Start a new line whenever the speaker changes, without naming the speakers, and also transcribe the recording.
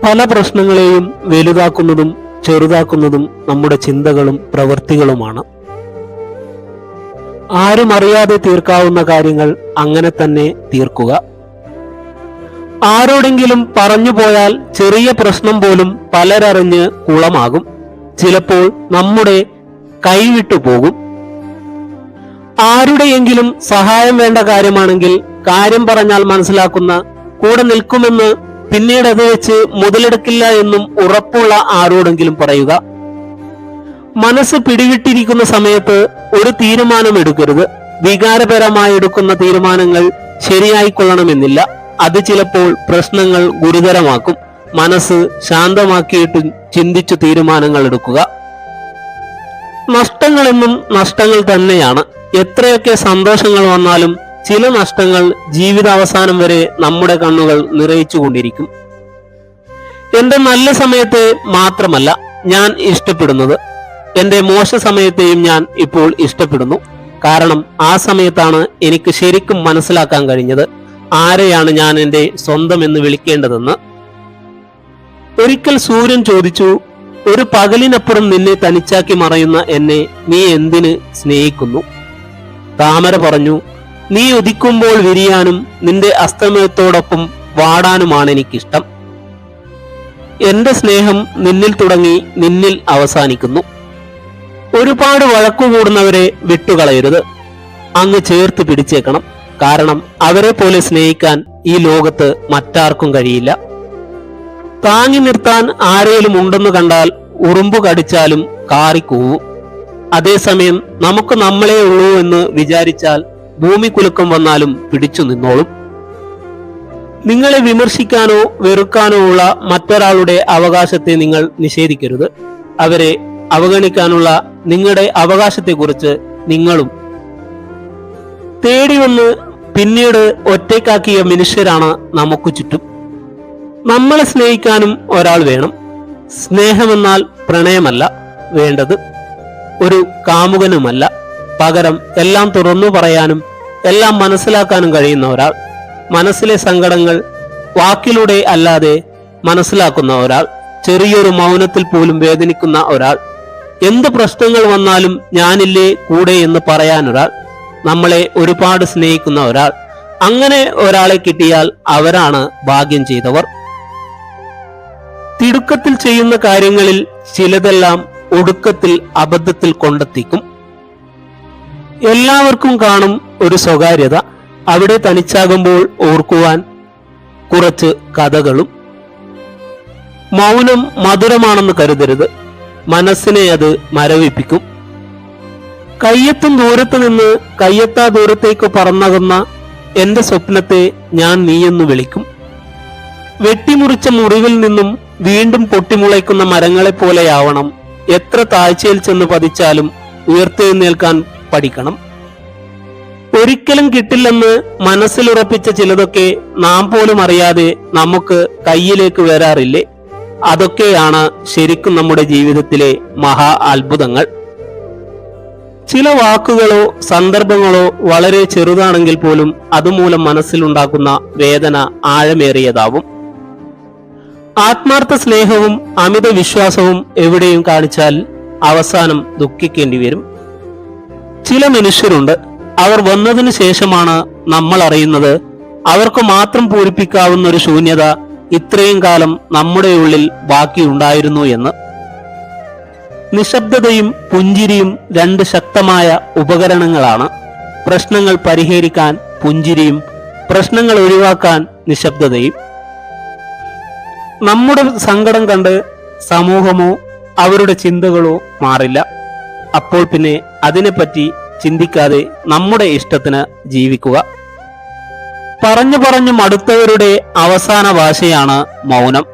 പല പ്രശ്നങ്ങളെയും വലുതാക്കുന്നതും ചെറുതാക്കുന്നതും നമ്മുടെ ചിന്തകളും പ്രവൃത്തികളുമാണ്. ആരും അറിയാതെ തീർക്കാവുന്ന കാര്യങ്ങൾ അങ്ങനെ തന്നെ തീർക്കുക. ആരോടെങ്കിലും പറഞ്ഞു പോയാൽ ചെറിയ പ്രശ്നം പോലും പലരറിഞ്ഞ് കുളമാകും. ചിലപ്പോൾ നമ്മുടെ കൈവിട്ടു പോകും. ആരുടെയെങ്കിലും സഹായം വേണ്ട കാര്യമാണെങ്കിൽ കാര്യം പറഞ്ഞാൽ മനസ്സിലാക്കുന്ന, കൂടെ നിൽക്കുമെന്ന്, പിന്നീട് അത് വെച്ച് മുതലെടുക്കില്ല എന്നും ഉറപ്പുള്ള ആരോടെങ്കിലും പറയുക. മനസ്സ് പിടിവിട്ടിരിക്കുന്ന സമയത്ത് ഒരു തീരുമാനം എടുക്കരുത്. വികാരപരമായി എടുക്കുന്ന തീരുമാനങ്ങൾ ശരിയായിക്കൊള്ളണമെന്നില്ല. അത് ചിലപ്പോൾ പ്രശ്നങ്ങൾ ഗുരുതരമാക്കും. മനസ്സ് ശാന്തമാക്കിയിട്ട് ചിന്തിച്ചു തീരുമാനങ്ങൾ എടുക്കുക. നഷ്ടങ്ങളെന്നും നഷ്ടങ്ങൾ തന്നെയാണ്. എത്രയൊക്കെ സന്തോഷങ്ങൾ വന്നാലും ചില നഷ്ടങ്ങൾ ജീവിതാവസാനം വരെ നമ്മുടെ കണ്ണുകൾ നിറയിച്ചുകൊണ്ടിരിക്കും. എന്റെ നല്ല സമയത്തെ മാത്രമല്ല ഞാൻ ഇഷ്ടപ്പെടുന്നത്, എന്റെ മോശ സമയത്തെയും ഞാൻ ഇപ്പോൾ ഇഷ്ടപ്പെടുന്നു. കാരണം ആ സമയത്താണ് എനിക്ക് ശരിക്കും മനസ്സിലാക്കാൻ കഴിഞ്ഞത് ആരെയാണ് ഞാൻ എന്റെ സ്വന്തം എന്ന് വിളിക്കേണ്ടതെന്ന്. ഒരിക്കൽ സൂര്യൻ ചോദിച്ചു, ഒരു പകലിനപ്പുറം നിന്നെ തനിച്ചാക്കി മറയുന്ന എന്നെ നീ എന്തിന് സ്നേഹിക്കുന്നു? താമര പറഞ്ഞു, നീ ഉദിക്കുമ്പോൾ വിരിയാനും നിന്റെ അസ്തമയത്തോടൊപ്പം വാടാനുമാണ് എനിക്കിഷ്ടം. എന്റെ സ്നേഹം നിന്നിൽ തുടങ്ങി നിന്നിൽ അവസാനിക്കുന്നു. ഒരുപാട് വഴക്കുകൂടുന്നവരെ വിട്ടുകളയരുത്, അങ്ങ് ചേർത്ത് പിടിച്ചേക്കണം. കാരണം അവരെ പോലെ സ്നേഹിക്കാൻ ഈ ലോകത്ത് മറ്റാർക്കും കഴിയില്ല. താങ്ങി നിർത്താൻ ആരേലും ഉണ്ടെന്ന് കണ്ടാൽ ഉറുമ്പ് കടിച്ചാലും കാറിക്കൂവും. അതേസമയം നമുക്ക് നമ്മളെ ഉള്ളൂ എന്ന് വിചാരിച്ചാൽ ഭൂമി കുലുക്കം വന്നാലും പിടിച്ചു നിന്നോളും. നിങ്ങളെ വിമർശിക്കാനോ വെറുക്കാനോ ഉള്ള മറ്റൊരാളുടെ അവകാശത്തെ നിങ്ങൾ നിഷേധിക്കരുത്. അവരെ അവഗണിക്കാനുള്ള നിങ്ങളുടെ അവകാശത്തെക്കുറിച്ച് നിങ്ങളും. തേടി വന്ന് പിന്നീട് ഒറ്റയ്ക്കാക്കിയ മനുഷ്യരാണ് നമുക്ക് ചുറ്റും. നമ്മളെ സ്നേഹിക്കാനും ഒരാൾ വേണം. സ്നേഹമെന്നാൽ പ്രണയമല്ല വേണ്ടത്, ഒരു കാമുകനുമല്ല. പകരം എല്ലാം തുറന്നു പറയാനും എല്ലാം മനസ്സിലാക്കാനും കഴിയുന്ന ഒരാൾ. മനസ്സിലെ സങ്കടങ്ങൾ വാക്കിലൂടെ അല്ലാതെ മനസ്സിലാക്കുന്ന ഒരാൾ. ചെറിയൊരു മൗനത്തിൽ പോലും വേദനിക്കുന്ന ഒരാൾ. എന്ത് പ്രശ്നങ്ങൾ വന്നാലും ഞാനില്ലേ കൂടെ എന്ന് പറയാനൊരാൾ. നമ്മളെ ഒരുപാട് സ്നേഹിക്കുന്ന ഒരാൾ. അങ്ങനെ ഒരാളെ കിട്ടിയാൽ അവരാണ് ഭാഗ്യം ചെയ്തവർ. തിടുക്കത്തിൽ ചെയ്യുന്ന കാര്യങ്ങളിൽ ചിലതെല്ലാം ഒടുക്കത്തിൽ അബദ്ധത്തിൽ കൊണ്ടെത്തിക്കും. എല്ലാവർക്കും കാണും ഒരു സ്വകാര്യത. അവിടെ തനിച്ചാകുമ്പോൾ ഓർക്കുവാൻ കുറച്ച് കഥകളും. മൗനം മധുരമാണെന്ന് കരുതരുത്, മനസ്സിനെ അത് മരവിപ്പിക്കും. കയ്യെത്തും ദൂരത്ത് നിന്ന് കയ്യെത്താ ദൂരത്തേക്ക് പറന്നകുന്ന എന്റെ സ്വപ്നത്തെ ഞാൻ നീയെന്ന് വിളിക്കും. വെട്ടിമുറിച്ച മുറിവിൽ നിന്നും വീണ്ടും പൊട്ടിമുളയ്ക്കുന്ന മരങ്ങളെപ്പോലെയാവണം. എത്ര താഴ്ചയിൽ ചെന്ന് പതിച്ചാലും ഉയർത്തെഴുന്നേൽക്കാൻ പഠിക്കണം. ഒരിക്കലും കിട്ടില്ലെന്ന് മനസ്സിലുറപ്പിച്ച ചിലതൊക്കെ നാം പോലും അറിയാതെ നമുക്ക് കയ്യിലേക്ക് വരാറില്ലേ? അതൊക്കെയാണ് ശരിക്കും നമ്മുടെ ജീവിതത്തിലെ മഹാ അത്ഭുതങ്ങൾ. ചില വാക്കുകളോ സന്ദർഭങ്ങളോ വളരെ ചെറുതാണെങ്കിൽ പോലും അതുമൂലം മനസ്സിലുണ്ടാക്കുന്ന വേദന ആഴമേറിയതാവും. ആത്മാർത്ഥ സ്നേഹവും അമിത വിശ്വാസവും എവിടെയും കാണിച്ചാൽ അവസാനം ദുഃഖിക്കേണ്ടി വരും. ചില മനുഷ്യരുണ്ട്, അവർ വന്നതിന് ശേഷമാണ് നമ്മൾ അറിയുന്നത് അവർക്ക് മാത്രം പൂരിപ്പിക്കാവുന്ന ഒരു ശൂന്യത ഇത്രയും കാലം നമ്മുടെ ഉള്ളിൽ ബാക്കിയുണ്ടായിരുന്നു എന്ന്. നിശബ്ദതയും പുഞ്ചിരിയും രണ്ട് ശക്തമായ ഉപകരണങ്ങളാണ്. പ്രശ്നങ്ങൾ പരിഹരിക്കാൻ പുഞ്ചിരിയും, പ്രശ്നങ്ങൾ ഒഴിവാക്കാൻ നിശബ്ദതയും. നമ്മുടെ സങ്കടം കണ്ട് സമൂഹമോ അവരുടെ ചിന്തകളോ മാറില്ല. അപ്പോൾ പിന്നെ അതിനെപ്പറ്റി ചിന്തിക്കാതെ നമ്മുടെ ഇഷ്ടത്തിന് ജീവിക്കുക. പറഞ്ഞു പറഞ്ഞു മടുത്തവരുടെ അവസാന ഭാഷയാണ് മൗനം.